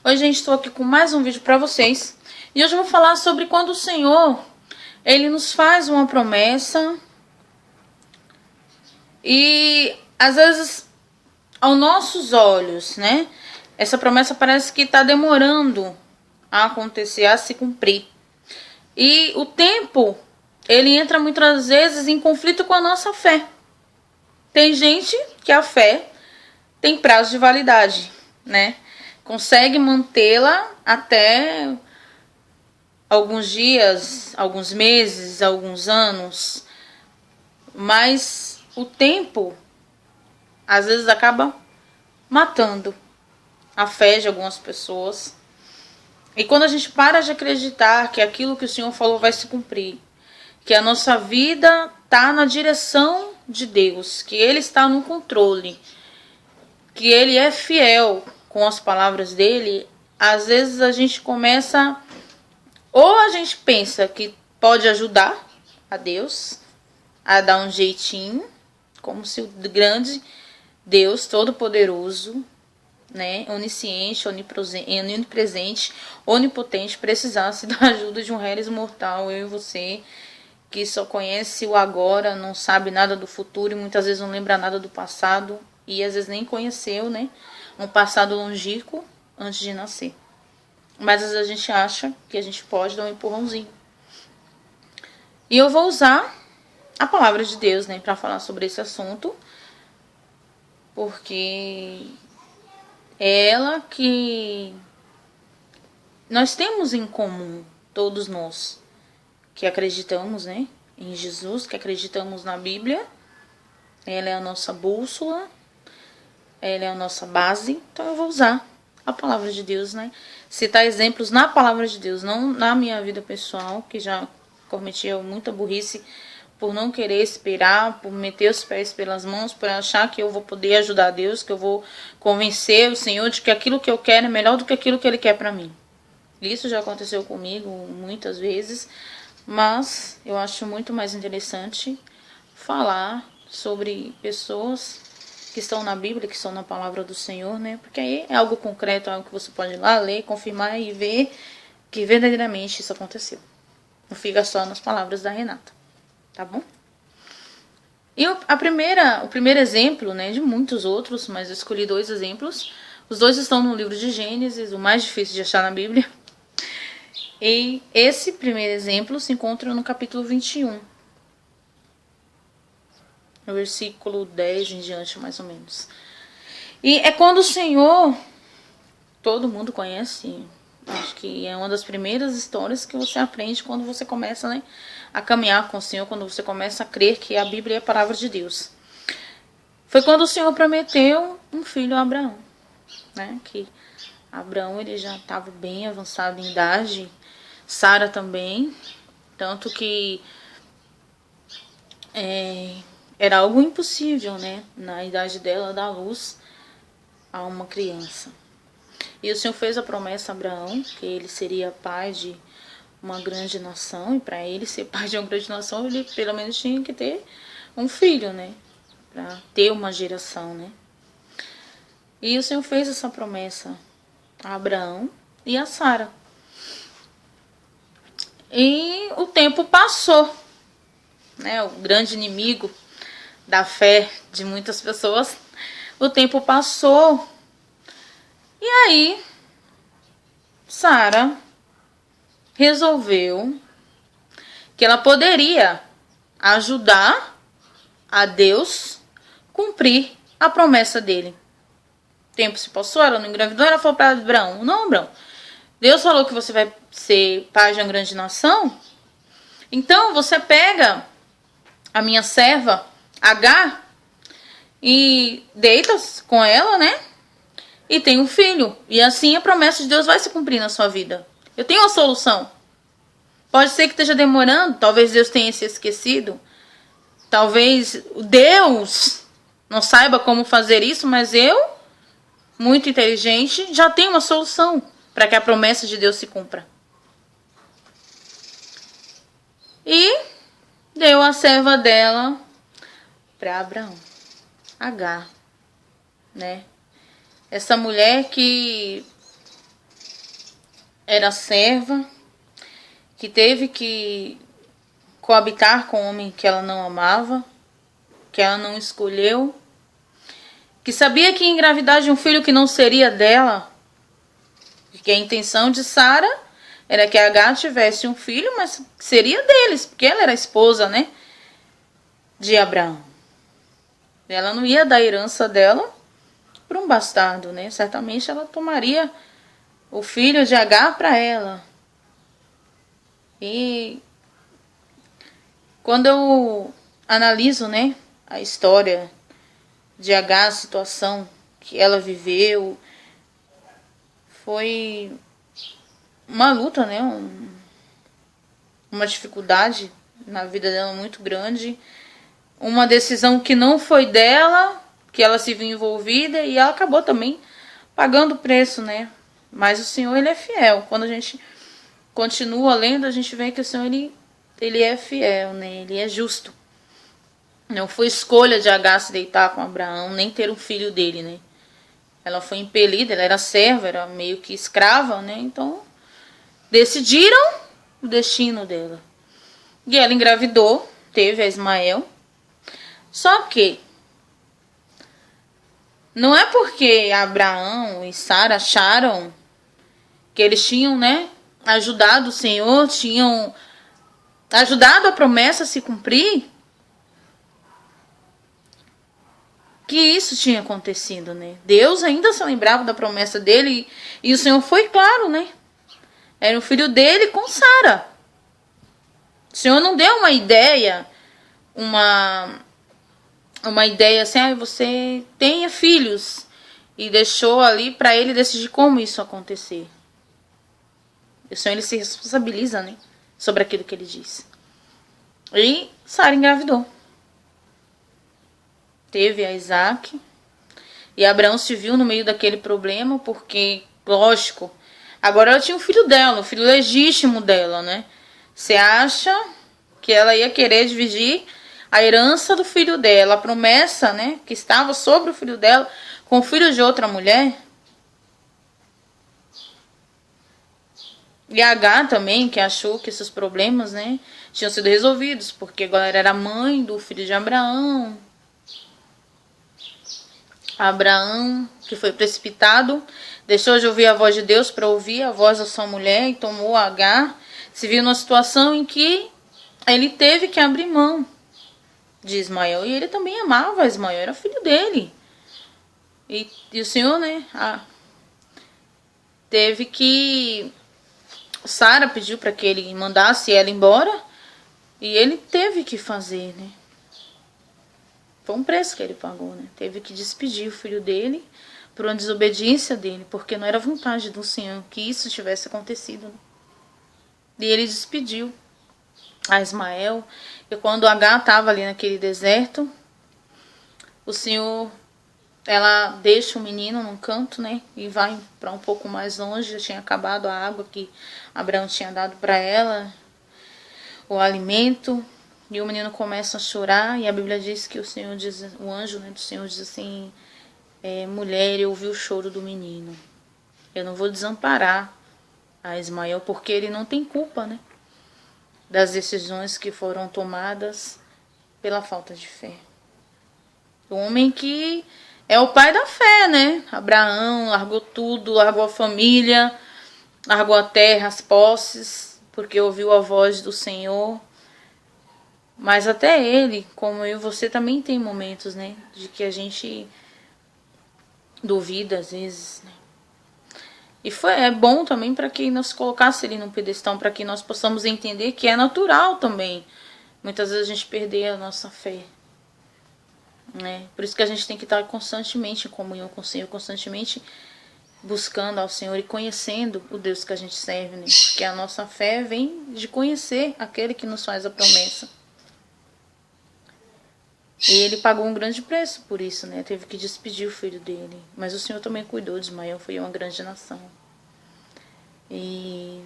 Oi, gente, estou aqui com mais um vídeo para vocês. E hoje eu vou falar sobre quando o Senhor, Ele nos faz uma promessa. E, às vezes, aos nossos olhos, né? Essa promessa parece que está demorando a acontecer, a se cumprir. E o tempo, ele entra muitas vezes em conflito com a nossa fé. Tem gente que a fé tem prazo de validade, né? Consegue mantê-la até alguns dias, alguns meses, alguns anos. Mas o tempo, às vezes, acaba matando a fé de algumas pessoas. E quando a gente para de acreditar que aquilo que o Senhor falou vai se cumprir, que a nossa vida está na direção de Deus, que Ele está no controle, que Ele é fiel com as palavras dEle, às vezes a gente começa, ou a gente pensa que pode ajudar a Deus a dar um jeitinho, como se o grande Deus Todo-Poderoso, né, onisciente, onipresente, onipotente, precisasse da ajuda de um réis mortal, eu e você, que só conhece o agora, não sabe nada do futuro e muitas vezes não lembra nada do passado e às vezes nem conheceu, né, um passado longínquo antes de nascer. Mas às vezes a gente acha que a gente pode dar um empurrãozinho. E eu vou usar a palavra de Deus, né, para falar sobre esse assunto, porque é ela que nós temos em comum, todos nós que acreditamos, né, em Jesus, que acreditamos na Bíblia. Ela é a nossa bússola, ela é a nossa base. Então eu vou usar a palavra de Deus, né, citar exemplos na palavra de Deus, não na minha vida pessoal, que já cometi muita burrice por não querer esperar, por meter os pés pelas mãos, por achar que eu vou poder ajudar Deus, que eu vou convencer o Senhor de que aquilo que eu quero é melhor do que aquilo que Ele quer para mim. Isso já aconteceu comigo muitas vezes, mas eu acho muito mais interessante falar sobre pessoas que estão na Bíblia, que estão na palavra do Senhor, né? Porque aí é algo concreto, algo que você pode ir lá ler, confirmar e ver que verdadeiramente isso aconteceu. Não fica só nas palavras da Renata, tá bom? E o primeiro exemplo, né, de muitos outros, mas eu escolhi 2 exemplos. Os 2 estão no livro de Gênesis, o mais difícil de achar na Bíblia. E esse primeiro exemplo se encontra no capítulo 21. No versículo 10 em diante, mais ou menos. E é quando o Senhor, todo mundo conhece, acho que é uma das primeiras histórias que você aprende quando você começa, né, a caminhar com o Senhor, quando você começa a crer que a Bíblia é a palavra de Deus. Foi quando o Senhor prometeu um filho a Abraão, né, que Abraão ele já estava bem avançado em idade, Sara também, tanto que era algo impossível, né, na idade dela, dar luz a uma criança. E o Senhor fez a promessa a Abraão, que ele seria pai de uma grande nação, e para ele ser pai de uma grande nação, ele pelo menos tinha que ter um filho, né, para ter uma geração, né. E o Senhor fez essa promessa a Abraão e a Sara. E o tempo passou, né, o grande inimigo da fé de muitas pessoas, o tempo passou. E aí, Sara resolveu que ela poderia ajudar a Deus cumprir a promessa dele. O tempo se passou, ela não engravidou, ela falou para Abraão, não, Abraão, Deus falou que você vai ser pai de uma grande nação, então você pega a minha serva, Agar, e deita com ela, né? E tem um filho. E assim a promessa de Deus vai se cumprir na sua vida. Eu tenho uma solução. Pode ser que esteja demorando. Talvez Deus tenha se esquecido. Talvez Deus não saiba como fazer isso. Mas eu, muito inteligente, já tenho uma solução para que a promessa de Deus se cumpra. E deu a serva dela para Abraão, Agar, né? Essa mulher que era serva, que teve que coabitar com um homem que ela não amava, que ela não escolheu, que sabia que ia engravidar de um filho que não seria dela, que a intenção de Sara era que Agar tivesse um filho, mas seria deles, porque ela era a esposa, né, de Abraão. Ela não ia dar a herança dela para um bastardo, né? Certamente ela tomaria o filho de Agar para ela. E quando eu analiso, né, a história de Agar, a situação que ela viveu, foi uma luta, né, uma dificuldade na vida dela muito grande, uma decisão que não foi dela, que ela se viu envolvida e ela acabou também pagando o preço, né? Mas o Senhor, ele é fiel. Quando a gente continua lendo, a gente vê que o Senhor, ele é fiel, né? Ele é justo. Não foi escolha de Agar se deitar com Abraão, nem ter um filho dele, né? Ela foi impelida, ela era serva, era meio que escrava, né? Então, decidiram o destino dela. E ela engravidou, teve a Ismael. Só que não é porque Abraão e Sara acharam que eles tinham, né, ajudado o Senhor, tinham ajudado a promessa a se cumprir, que isso tinha acontecido, né? Deus ainda se lembrava da promessa dele e o Senhor foi claro, né? Era o filho dele com Sara. O Senhor não deu uma ideia, uma ideia assim, você tenha filhos, e deixou ali para ele decidir como isso acontecer. O Senhor, ele se responsabiliza, né, sobre aquilo que ele disse. E Sara engravidou. Teve a Isaac. E Abraão se viu no meio daquele problema, porque, lógico, agora ela tinha um filho dela, um filho legítimo dela, né? Você acha que ela ia querer dividir a herança do filho dela, a promessa, né, que estava sobre o filho dela, com o filho de outra mulher? E Agar também, que achou que esses problemas, né, tinham sido resolvidos, porque agora era mãe do filho de Abraão. Abraão, que foi precipitado, deixou de ouvir a voz de Deus para ouvir a voz da sua mulher e tomou Agar. Se viu numa situação em que ele teve que abrir mão de Ismael. E ele também amava Ismael, era filho dele. E o Senhor, né, teve que... Sara pediu para que ele mandasse ela embora. E ele teve que fazer, né. Foi um preço que ele pagou, né. Teve que despedir o filho dele por uma desobediência dele, porque não era vontade do Senhor que isso tivesse acontecido, né? E ele despediu a Ismael. E quando Agar estava ali naquele deserto, o Senhor, ela deixa o menino num canto, né, e vai para um pouco mais longe. Já tinha acabado a água que Abraão tinha dado para ela, o alimento, e o menino começa a chorar. E a Bíblia diz que o Senhor diz, o anjo, né, do Senhor diz assim: mulher, eu ouvi o choro do menino. Eu não vou desamparar a Ismael, porque ele não tem culpa, né, das decisões que foram tomadas pela falta de fé. O homem que é o pai da fé, né? Abraão largou tudo, largou a família, largou a terra, as posses, porque ouviu a voz do Senhor. Mas até ele, como eu e você, também tem momentos, né, de que a gente duvida às vezes, né? E é bom também para que nós colocasse ele num pedestal, para que nós possamos entender que é natural também muitas vezes a gente perder a nossa fé, né? Por isso que a gente tem que estar constantemente em comunhão com o Senhor, constantemente buscando ao Senhor e conhecendo o Deus que a gente serve, né? Porque a nossa fé vem de conhecer aquele que nos faz a promessa. E ele pagou um grande preço por isso, né? Teve que despedir o filho dele. Mas o Senhor também cuidou de Ismael, foi uma grande nação. E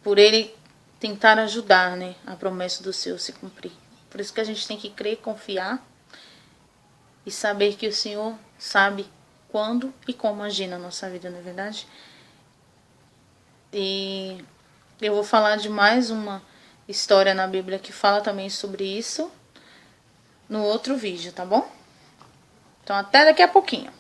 por ele tentar ajudar, né, a promessa do Senhor se cumprir. Por isso que a gente tem que crer, confiar e saber que o Senhor sabe quando e como agir na nossa vida, não é verdade? E eu vou falar de mais uma história na Bíblia que fala também sobre isso no outro vídeo, tá bom? Então até daqui a pouquinho.